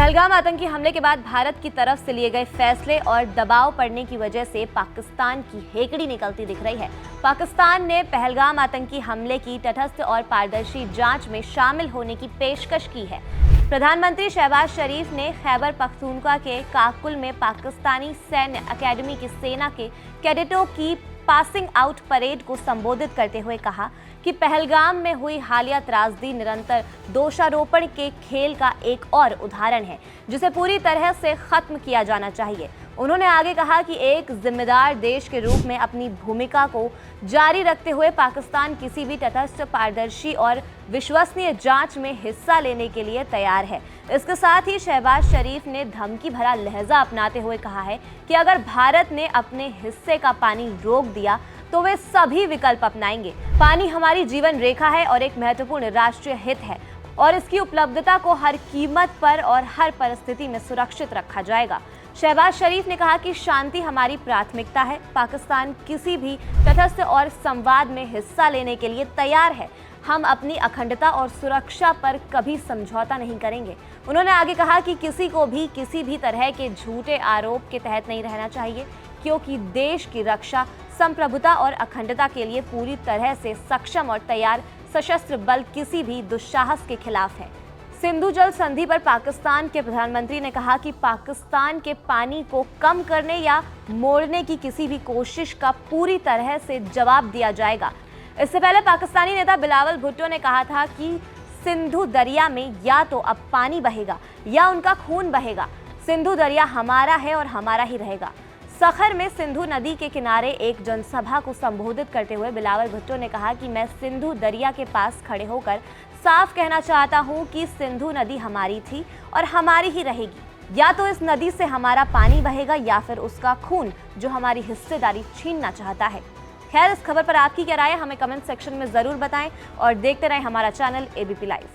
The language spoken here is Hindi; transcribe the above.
पहलगाम आतंकी हमले के बाद भारत की तरफ से लिए गए फैसले और दबाव पड़ने की वजह से पाकिस्तान की हेकड़ी निकलती दिख रही है। पाकिस्तान ने पहलगाम आतंकी हमले की तटस्थ और पारदर्शी जांच में शामिल होने की पेशकश की है। प्रधानमंत्री शहबाज शरीफ ने खैबर पख्तूनख्वा के काकुल में पाकिस्तानी सैन्य अकेडमी की सेना के कैडेटों की पासिंग आउट परेड को संबोधित करते हुए कहा कि पहलगाम में हुई हालिया त्रासदी निरंतर दोषारोपण के खेल का एक और उदाहरण है, जिसे पूरी तरह से खत्म किया जाना चाहिए। उन्होंने आगे कहा कि एक जिम्मेदार देश के रूप में अपनी भूमिका को जारी रखते हुए पाकिस्तान किसी भी तटस्थ, पारदर्शी और विश्वसनीय जांच में हिस्सा लेने के लिए तैयार है। इसके साथ ही शहबाज शरीफ ने धमकी भरा लहजा अपनाते हुए कहा है कि अगर भारत ने अपने हिस्से का पानी रोक दिया तो वे सभी विकल्प अपनाएंगे। पानी हमारी जीवन रेखा है और एक महत्वपूर्ण राष्ट्रीय हित है और इसकी उपलब्धता को हर कीमत पर और हर परिस्थिति में सुरक्षित रखा जाएगा। शहबाज शरीफ ने कहा कि शांति हमारी प्राथमिकता है। पाकिस्तान किसी भी तटस्थ और संवाद में हिस्सा लेने के लिए तैयार है। हम अपनी अखंडता और सुरक्षा पर कभी समझौता नहीं करेंगे। उन्होंने आगे कहा कि किसी को भी किसी भी तरह के झूठे आरोप के तहत नहीं रहना चाहिए, क्योंकि देश की रक्षा, संप्रभुता और अखंडता के लिए पूरी तरह से सक्षम और तैयार सशस्त्र बल किसी भी दुस्साहस के खिलाफ है। सिंधु जल संधि पर पाकिस्तान के प्रधानमंत्री ने कहा कि पाकिस्तान के पानी को कम करने या मोड़ने की किसी भी कोशिश का पूरी तरह से जवाब दिया जाएगा। इससे पहले पाकिस्तानी नेता बिलावल भुट्टो ने कहा था कि सिंधु दरिया में या तो अब पानी बहेगा या उनका खून बहेगा। सिंधु दरिया हमारा है और हमारा ही रहेगा। सखर में सिंधु नदी के किनारे एक जनसभा को संबोधित करते हुए बिलावल भुट्टो ने कहा कि मैं सिंधु दरिया के पास खड़े होकर साफ कहना चाहता हूं कि सिंधु नदी हमारी थी और हमारी ही रहेगी। या तो इस नदी से हमारा पानी बहेगा या फिर उसका खून, जो हमारी हिस्सेदारी छीनना चाहता है। खैर, इस खबर पर आपकी क्या राय है, हमें कमेंट सेक्शन में जरूर बताएं और देखते रहें हमारा चैनल एबीपी लाइव।